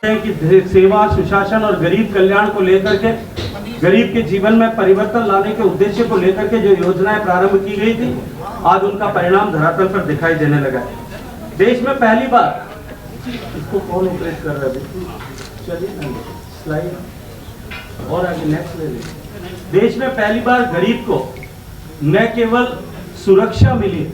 कि सेवा, सुशासन और गरीब कल्याण को लेकर के, गरीब के जीवन में परिवर्तन लाने के उद्देश्य को लेकर के जो योजनाएं प्रारंभ की गई थी, आज उनका परिणाम धरातल पर दिखाई देने लगा है। देश में पहली बार, इसको कौन ऑपरेट कर रहा है? चलिए स्लाइड और आगे नेक्स्ट ले लीजिए। देश में पहली बार गरीब को न केवल सुरक्षा मिली,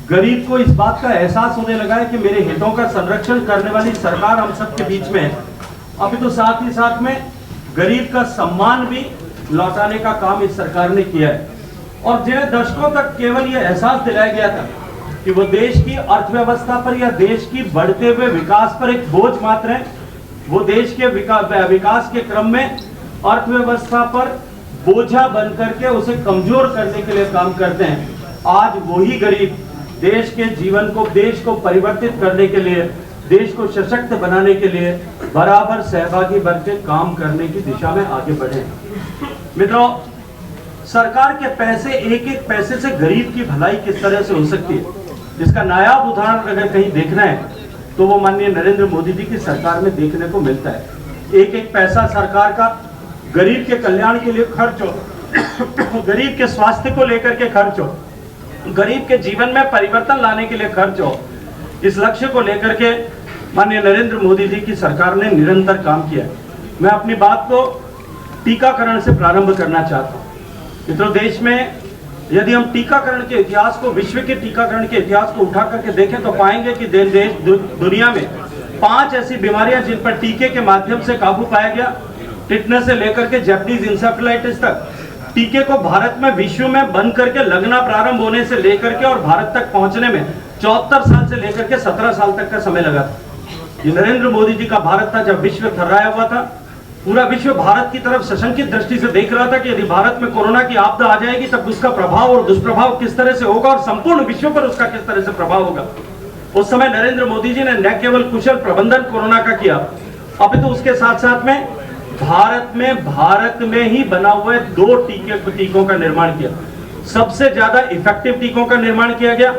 गरीब को इस बात का एहसास होने लगा है कि मेरे हितों का संरक्षण करने वाली सरकार हम सबके बीच में है। अभी तो साथ ही साथ में गरीब का सम्मान भी लौटाने का काम इस सरकार ने किया है। और जिन्हें दशकों तक केवल यह एहसास दिलाया गया था कि वो देश की अर्थव्यवस्था पर या देश की बढ़ते हुए विकास पर एक बोझ मात्र है, वो देश के विकास के क्रम में अर्थव्यवस्था पर बोझा बन करके उसे कमजोर करने के लिए काम करते हैं। आज वही गरीब देश के जीवन को, देश को परिवर्तित करने के लिए, देश को सशक्त बनाने के लिए बराबर सहभागी बनकर काम करने की दिशा में आगे बढ़े। मित्रों, सरकार के पैसे, एक एक पैसे से गरीब की भलाई किस तरह से हो सकती है, इसका नायाब उदाहरण अगर कहीं देखना है तो वो माननीय नरेंद्र मोदी जी की सरकार में देखने को मिलता है। एक एक पैसा सरकार का गरीब के कल्याण के लिए खर्च हो, गरीब के स्वास्थ्य को लेकर के खर्च हो, गरीब के जीवन में परिवर्तन लाने के लिए खर्च हो, इस लक्ष्य को लेकर के माननीय नरेंद्र मोदी जी की सरकार ने निरंतर काम किया है। मैं अपनी बात को टीकाकरण से प्रारंभ करना चाहता हूँ। मित्रों, देश में यदि हम टीकाकरण के इतिहास को, विश्व के टीकाकरण के इतिहास को उठा करके देखें तो पाएंगे कि दुनिया में 5 ऐसी बीमारियां जिन पर टीके के माध्यम से काबू पाया गया, टिटनेस से लेकर के जैपनीज इंसेफेलाइटिस तक, टीके को भारत में, विश्व में बन करके लगना प्रारंभ होने से लेकर के और भारत तक पहुंचने में 74 साल से लेकर के 17 साल तक का समय लगा था। ये नरेंद्र मोदी जी का भारत था जब विश्व थर्राया हुआ था। पूरा विश्व भारत की तरफ सशंकित दृष्टि से देख रहा था कि यदि भारत में कोरोना की आपदा आ जाएगी तब उसका प्रभाव और दुष्प्रभाव किस तरह से होगा और संपूर्ण विश्व पर उसका किस तरह से प्रभाव होगा। उस समय नरेंद्र मोदी जी ने न केवल कुशल प्रबंधन कोरोना का किया, अभी तो उसके साथ साथ में भारत में ही बना हुए 2 टीकों का निर्माण किया। सबसे ज्यादा इफेक्टिव टीकों का निर्माण किया गया,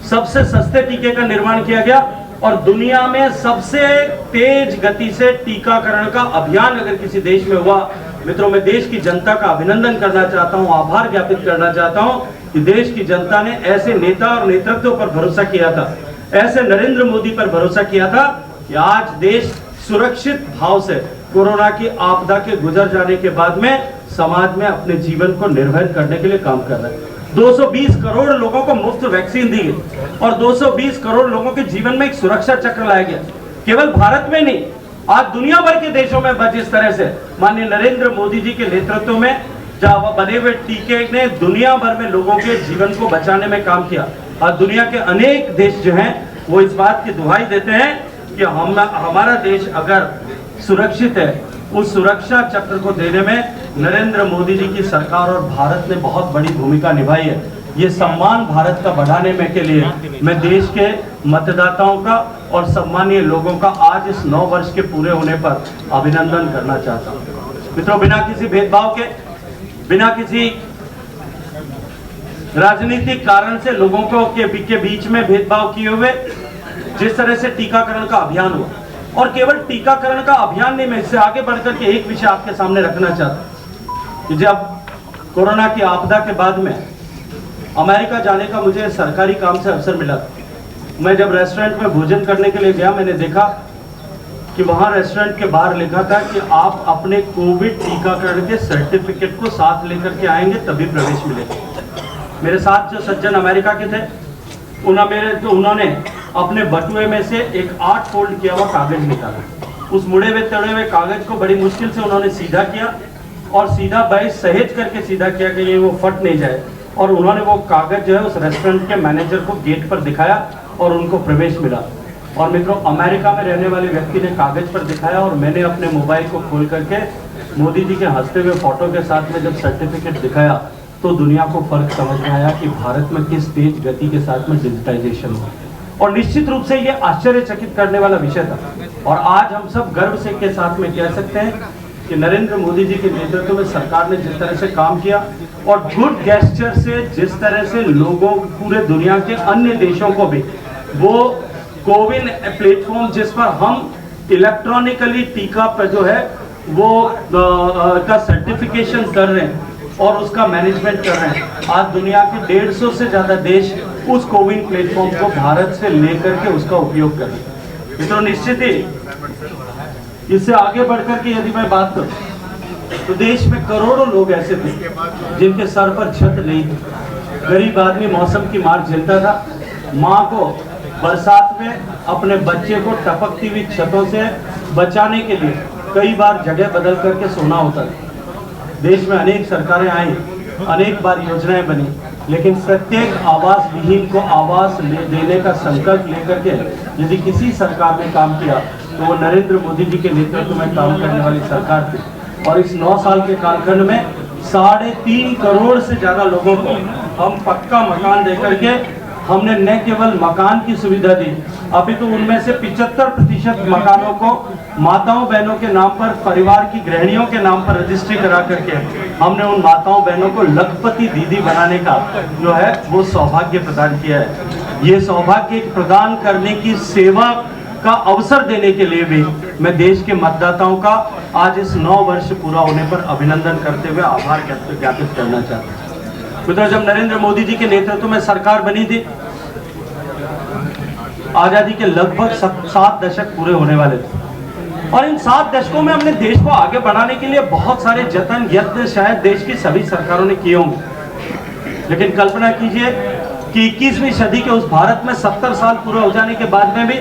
सबसे सस्ते टीके का निर्माण किया गया और दुनिया में सबसे तेज गति से टीकाकरण का अभियान अगर किसी देश में हुआ, मित्रों, मैं देश की जनता का अभिनंदन करना चाहता हूं, आभार ज्ञापित करना चाहता हूं कि देश की जनता ने ऐसे नेता और नेतृत्व पर भरोसा किया था, ऐसे नरेंद्र मोदी पर भरोसा किया था कि आज देश सुरक्षित भाव से कोरोना की आपदा के गुजर जाने के बाद में समाज में अपने जीवन को निर्वहन करने के लिए काम कर रहा है। 220 करोड़ लोगों को मुफ्त वैक्सीन दी गई और 220 करोड़ लोगों के जीवन में एक सुरक्षा चक्र लाया गया। केवल भारत में नहीं, आज दुनिया भर के देशों में जिस तरह से माननीय नरेंद्र मोदी जी के नेतृत्व में जहां बने हुए टीके ने दुनिया भर में लोगों के जीवन को बचाने में काम किया। और दुनिया के अनेक देश जो हैं वो इस बात की दुहाई देते हैं कि हमारा देश अगर सुरक्षित है, उस सुरक्षा चक्र को देने में नरेंद्र मोदी जी की सरकार और भारत ने बहुत बड़ी भूमिका निभाई है। ये सम्मान भारत का बढ़ाने में के लिए मैं देश के मतदाताओं का और सम्मानीय लोगों का आज इस 9 वर्ष के पूरे होने पर अभिनंदन करना चाहता हूँ। मित्रों, बिना किसी भेदभाव के, बिना किसी राजनीतिक कारण से लोगों को के बीच में भेदभाव किए हुए जिस तरह से टीकाकरण का अभियान हुआ, और केवल टीकाकरण का अभियान नहीं, मैं इससे आगे बढ़कर के एक विषय आपके सामने रखना चाहता हूं कि जब कोरोना की आपदा के बाद में अमेरिका जाने का मुझे सरकारी काम से अवसर मिला। मैं जब रेस्टोरेंट में भोजन करने के लिए गया, मैंने देखा कि वहां रेस्टोरेंट के बाहर लिखा था कि आप अपने कोविड टीकाकरण के सर्टिफिकेट को साथ लेकर के आएंगे तभी प्रवेश मिलेगा। मेरे साथ जो सज्जन अमेरिका के थे, उन्होंने अपने बटुए में से एक 8 फोल्ड किया हुआ कागज निकाला। उस मुड़े हुए तड़े हुए कागज को बड़ी मुश्किल से उन्होंने सीधा किया और सीधा सहेज करके सीधा किया कि ये वो फट नहीं जाए, और उन्होंने वो कागज जो है उस रेस्टोरेंट के मैनेजर को गेट पर दिखाया और उनको प्रवेश मिला। और मित्रों, अमेरिका में रहने वाले व्यक्ति ने कागज पर दिखाया और मैंने अपने मोबाइल को खोल करके मोदी जी के हंसते हुए फोटो के साथ में जब सर्टिफिकेट दिखाया तो दुनिया को फर्क समझ में आया कि भारत में किस तेज गति के साथ में डिजिटाइजेशन हुआ। और निश्चित रूप से ये आश्चर्यचकित करने वाला विषय था। और आज हम सब गर्व से के साथ में कह सकते हैं कि नरेंद्र मोदी जी के नेतृत्व में सरकार ने जिस तरह से काम किया और गुड गेस्चर से जिस तरह से लोगों, पूरे दुनिया के अन्य देशों को भी वो कोविन प्लेटफॉर्म जिस पर हम इलेक्ट्रॉनिकली टीका पर जो है वो का सर्टिफिकेशन कर रहे हैं और उसका मैनेजमेंट कर रहे हैं। आज दुनिया के 150 से ज्यादा देश उस कोविन प्लेटफॉर्म को भारत से लेकर के उसका उपयोग कर रहे हैं। तो निश्चित ही इससे आगे बढ़कर के यदि मैं बात करूं तो देश में करोड़ों लोग ऐसे थे जिनके सर पर छत नहीं थी। गरीब आदमी मौसम की मार झेलता था। माँ को बरसात में अपने बच्चे को टपकती हुई छतों से बचाने के लिए कई बार जगह बदल करके सोना होता था। देश में अनेक सरकारें आई, अनेक बार योजनाएं बनी, लेकिन प्रत्येक आवास विहीन को आवास देने का संकल्प लेकर के यदि किसी सरकार ने काम किया तो वो नरेंद्र मोदी जी के नेतृत्व में काम करने वाली सरकार थी। और इस 9 साल के कालखंड में 3.5 करोड़ से ज्यादा लोगों को हम पक्का मकान देकर के हमने न केवल मकान की सुविधा दी, अभी तो उनमें से 75% मकानों को माताओं बहनों के नाम पर, परिवार की गृहिणियों के नाम पर रजिस्ट्री करा करके हमने उन माताओं बहनों को लखपति दीदी बनाने का जो है वो सौभाग्य प्रदान किया है। ये सौभाग्य प्रदान करने की सेवा का अवसर देने के लिए भी मैं देश के मतदाताओं का आज इस 9 वर्ष पूरा होने पर अभिनंदन करते हुए आभार ज्ञापित करना चाहता हूँ। जब नरेंद्र मोदी जी के नेतृत्व में सरकार बनी थी, आजादी के लगभग 7 दशक पूरे होने वाले थे और इन 7 दशकों में हमने देश को आगे बढ़ाने के लिए बहुत सारे जतन यत्न शायद देश की सभी सरकारों ने किए होंगे। लेकिन कल्पना कीजिए कि 21वीं सदी के उस भारत में 70 साल पूरा हो जाने के बाद में भी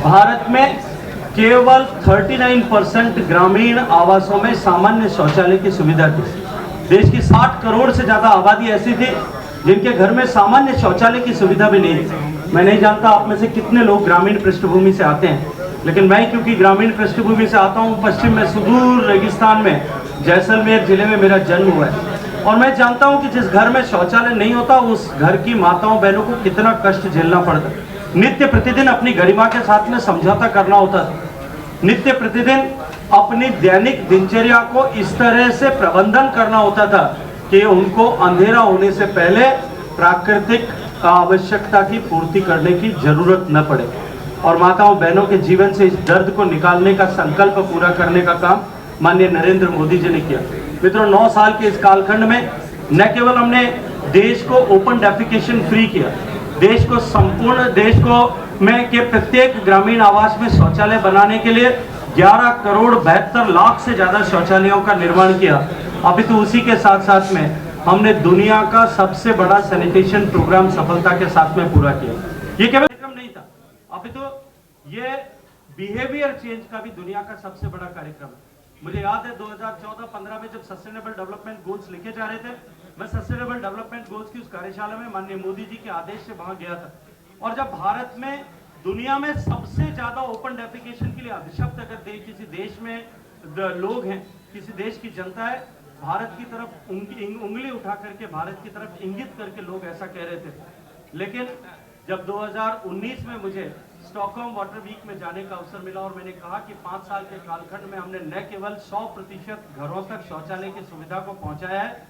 भारत में केवल 39% ग्रामीण आवासों में सामान्य शौचालय की सुविधा थी। देश की 60 करोड़ से ज्यादा आबादी ऐसी थी जिनके घर में सामान्य शौचालय की सुविधा भी नहीं थी। मैं नहीं जानता आप में से कितने लोग ग्रामीण पृष्ठभूमि से आते हैं, लेकिन मैं क्योंकि ग्रामीण पृष्ठभूमि से आता हूँ, पश्चिम में सुदूर रेगिस्तान में जैसलमेर जिले में मेरा जन्म हुआ है और मैं जानता हूँ कि जिस घर में शौचालय नहीं होता उस घर की माताओं बहनों को कितना कष्ट झेलना पड़ता। नित्य प्रतिदिन अपनी गरिमा के साथ में समझौता करना होता था। नित्य प्रतिदिन अपनी दैनिक दिनचर्या को इस तरह से प्रबंधन करना होता था कि उनको अंधेरा होने से पहले प्राकृतिक आवश्यकता की पूर्ति करने की जरूरत न पड़े और माताओं बहनों के जीवन से इस दर्द को निकालने का संकल्प पूरा करने का काम माननीय नरेंद्र मोदी जी ने किया। मित्रों, 9 साल के इस कालखंड में न केवल हमने देश को ओपन डेफिकेशन फ्री किया, देश को संपूर्ण देश को में के प्रत्येक ग्रामीण आवास में शौचालय बनाने के लिए 11 करोड़ 72 लाख से ज्यादा शौचालयों का निर्माण किया। अभी तो उसी के साथ साथ में हमने दुनिया का सबसे बड़ा सैनिटेशन प्रोग्राम सफलता के साथ में पूरा किया। ये केवल कार्यक्रम नहीं था, अभी तो ये बिहेवियर चेंज का भी दुनिया का सबसे बड़ा कार्यक्रम है। मुझे याद है 2014-15 में जब सस्टेनेबल डेवलपमेंट गोल्स लिखे जा रहे थे, मैं सस्टेनेबल डेवलपमेंट गोल्स की उस कार्यशाला में माननीय मोदी जी के आदेश से वहां गया था और जब भारत में दुनिया में सबसे ज्यादा ओपन डेफिकेशन के लिए अभिशप्त अगर किसी देश में लोग हैं, किसी देश की जनता है, भारत की तरफ उंगली उठा करके भारत की तरफ इंगित करके लोग ऐसा कह रहे थे। लेकिन जब 2019 में मुझे स्टॉकहोम वाटर वीक में जाने का अवसर मिला और मैंने कहा कि 5 साल के कालखंड में हमने न केवल 100% घरों तक शौचालय की सुविधा को पहुंचाया है,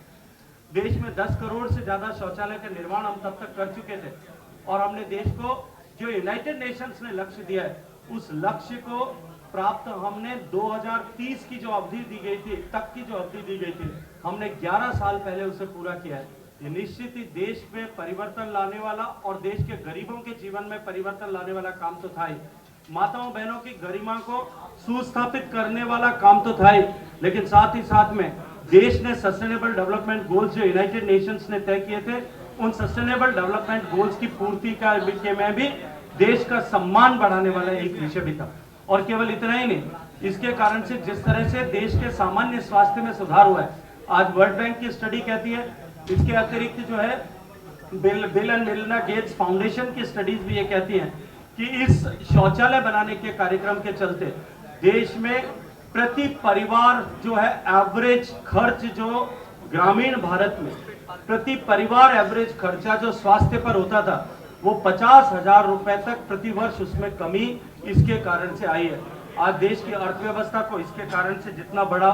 देश में 10 करोड़ से ज्यादा शौचालय का निर्माण हम तब तक कर चुके थे और हमने देश को जो यूनाइटेड नेशंस ने लक्ष्य दिया है उस लक्ष्य को प्राप्त हमने 2030 की जो अवधि दी गई थी तक की जो अवधि दी गई थी हमने 11 साल पहले उसे पूरा किया है। ये निश्चित ही देश में परिवर्तन लाने वाला और देश के गरीबों के जीवन में परिवर्तन लाने वाला काम तो था ही, माताओं बहनों की गरिमा को सुस्थापित करने वाला काम तो था ही, लेकिन साथ ही साथ में देश ने सस्टेनेबल डेवलपमेंट गोल्स जो यूनाइटेड नेशंस ने तय किए थे उन सस्टेनेबल डेवलपमेंट गोल्स की पूर्ति का में भी देश का सम्मान बढ़ाने वाला एक विषय भी था। और केवल इतना ही नहीं, इसके कारण से जिस तरह से देश के सामान्य स्वास्थ्य में सुधार हुआ है, आज वर्ल्ड बैंक की स्टडी कहती है, इसके अतिरिक्त जो है bill and Melinda Gates foundation की स्टडीज भी ये कहती हैं कि इस शौचालय बनाने के कार्यक्रम के चलते देश में प्रति परिवार जो है एवरेज खर्च जो ग्रामीण भारत में प्रति परिवार एवरेज खर्चा जो स्वास्थ्य पर होता था वो 50,000 रुपए तक प्रति वर्ष उसमें कमी इसके कारण से आई है। आज देश की अर्थव्यवस्था को इसके कारण से जितना बड़ा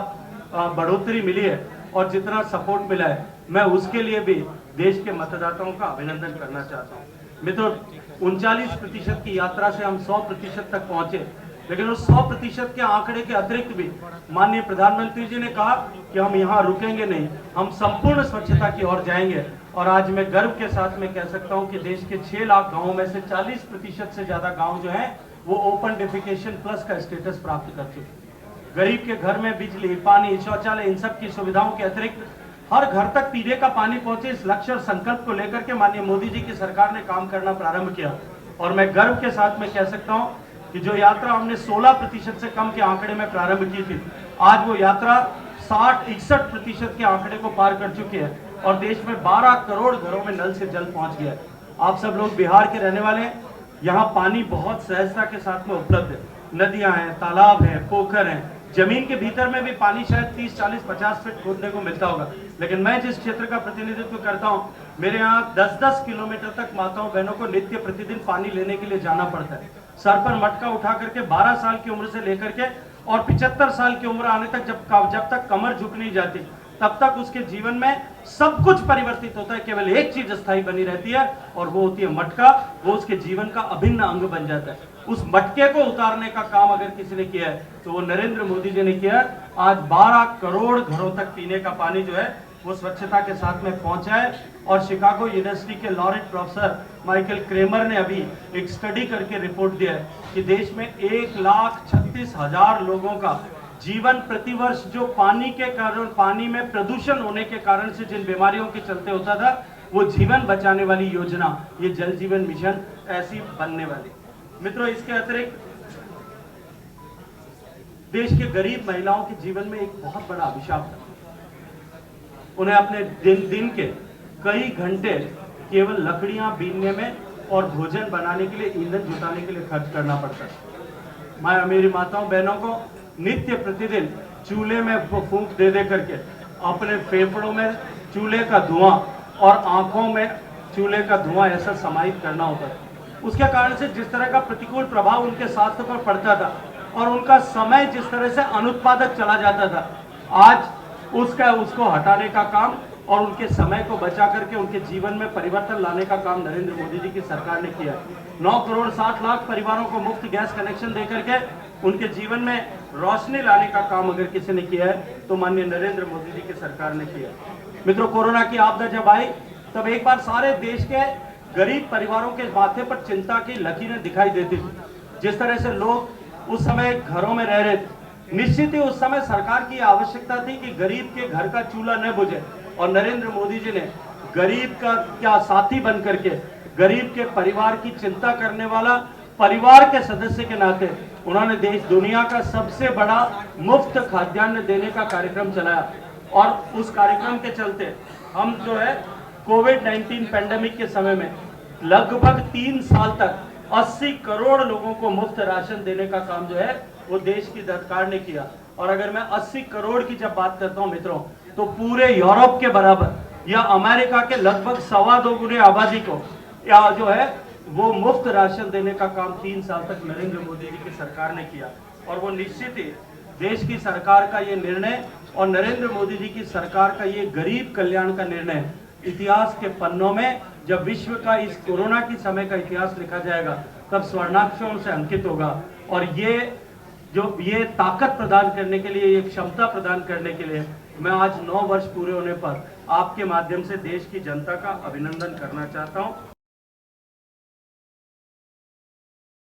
बढ़ोतरी मिली है और जितना सपोर्ट मिला है, मैं उसके लिए भी देश के मतदाताओं का अभिनंदन करना चाहता हूँ। मित्रों, 39% की यात्रा से हम 100% तक पहुंचे, लेकिन उस 100% के आंकड़े के अतिरिक्त भी माननीय प्रधानमंत्री जी ने कहा कि हम यहाँ रुकेंगे नहीं, हम संपूर्ण स्वच्छता की ओर जाएंगे। और आज मैं गर्व के साथ में कह सकता हूँ कि देश के 6 लाख गाँवों में से 40% से ज्यादा गाँव जो है वो ओपन डेफिकेशन प्लस का स्टेटस प्राप्त कर चुके हैं। गरीब के घर में बिजली, पानी, शौचालय, इन सब की सुविधाओं के अतिरिक्त हर घर तक पीने का पानी पहुंचे, इस लक्ष्य और संकल्प को लेकर के माननीय मोदी जी की सरकार ने काम करना प्रारंभ किया। और मैं गर्व के साथ में कह सकता हूं कि जो यात्रा हमने 16% से कम के आंकड़े में प्रारंभ की थी, आज वो यात्रा 60-61% के आंकड़े को पार कर चुकी है और देश में 12 करोड़ घरों में नल से जल पहुंच गया है। आप सब लोग बिहार के रहने वाले हैं, यहाँ पानी बहुत सहजता के साथ में उपलब्ध है। नदियां हैं, तालाब हैं, पोखर हैं, जमीन के भीतर में भी पानी शायद 30, 40, 50 फीट खोदने को मिलता होगा। लेकिन मैं जिस क्षेत्र का प्रतिनिधित्व करता हूं, मेरे यहाँ 10-10 किलोमीटर तक माताओं बहनों को नित्य प्रतिदिन पानी लेने के लिए जाना पड़ता है। सर पर मटका उठा करके 12 साल की उम्र से लेकर के और 75 साल की उम्र आने तक जब तक कमर झुक नहीं जाती, तब तक उसके जीवन में सब कुछ परिवर्तित होता है। केवल एक चीज स्थायी बनी रहती है और वो होती है मटका। वो उसके जीवन का अभिन्न अंग बन जाता है। उस मटके को उतारने का काम अगर किसी ने किया है तो वो नरेंद्र मोदी जी ने किया। आज 12 करोड़ घरों तक पीने का पानी जो है वो स्वच्छता के साथ में पहुंचा है। और शिकागो यूनिवर्सिटी के लॉरेट प्रोफेसर माइकल क्रेमर ने अभी एक स्टडी करके रिपोर्ट दिया है कि देश में 1,36,000 लोगों का जीवन प्रतिवर्ष जो पानी के कारण, पानी में प्रदूषण होने के कारण से जिन बीमारियों के चलते होता था, वो जीवन बचाने वाली योजना, ये जल जीवन मिशन ऐसी बनने वाली। मित्रों, इसके अतिरिक्त देश के गरीब महिलाओं के जीवन में एक बहुत बड़ा अभिशाप था। उन्हें अपने दिन के कई घंटे केवल लकड़ियां बीनने में और भोजन बनाने के लिए, ईंधन जुटाने के लिए खर्च करना पड़ता है। मेरी माताओं बहनों को नित्य प्रतिदिन चूल्हे में फूंक दे दे करके अपने फेफड़ों में चूल्हे का धुआं और आंखों में चूल्हे का धुआं ऐसा समाहित करना होता है। उसके कारण से जिस तरह का प्रतिकूल प्रभाव उनके स्वास्थ्य पर पड़ता था और उनका समय जिस तरह से अनुत्पादक चला जाता था, आज उसको हटाने का काम और उनके समय को बचा करके उनके जीवन में परिवर्तन लाने का काम नरेंद्र मोदी जी की सरकार ने किया। 9 करोड़ 60 लाख परिवारों को मुफ्त गैस कनेक्शन दे करके उनके जीवन में रोशनी लाने का काम अगर किसी ने किया है तो माननीय नरेंद्र मोदी जी की सरकार ने किया। मित्रों, कोरोना की आपदा जब आई तब एक बार सारे देश के गरीब परिवारों के माथे पर चिंता की लकीरें दिखाई देती थी। जिस तरह से लोग उस समय घरों में रह रहे थे, निश्चित ही उस समय सरकार की आवश्यकता थी कि गरीब के घर का चूल्हा न बुझे। और नरेंद्र मोदी जी ने गरीब का क्या साथी बन करके गरीब के परिवार की चिंता करने वाला, परिवार के सदस्य के नाते उन्होंने देश दुनिया का सबसे बड़ा मुफ्त खाद्यान्न देने का कार्यक्रम चलाया। और उस कार्यक्रम के चलते हम जो है कोविड-19 पैंडेमिक के समय में लगभग 3 साल तक 80 करोड़ लोगों को मुफ्त राशन देने का काम जो है वो देश की सरकार ने किया। और अगर मैं 80 करोड़ की जब बात करता हूं मित्रों, तो पूरे यूरोप के बराबर या अमेरिका के लगभग 2.25 गुने आबादी को या जो है वो मुफ्त राशन देने का काम 3 साल तक नरेंद्र मोदी जी की सरकार ने किया। और वो निश्चित ही देश की सरकार का ये निर्णय और नरेंद्र मोदी जी की सरकार का ये गरीब कल्याण का निर्णय इतिहास के पन्नों में, जब विश्व का इस कोरोना की समय का इतिहास लिखा जाएगा तब स्वर्णाक्षरों से अंकित होगा। और ये ताकत प्रदान करने के लिए, ये क्षमता प्रदान करने के लिए मैं आज 9 वर्ष पूरे होने पर आपके माध्यम से देश की जनता का अभिनंदन करना चाहता हूं।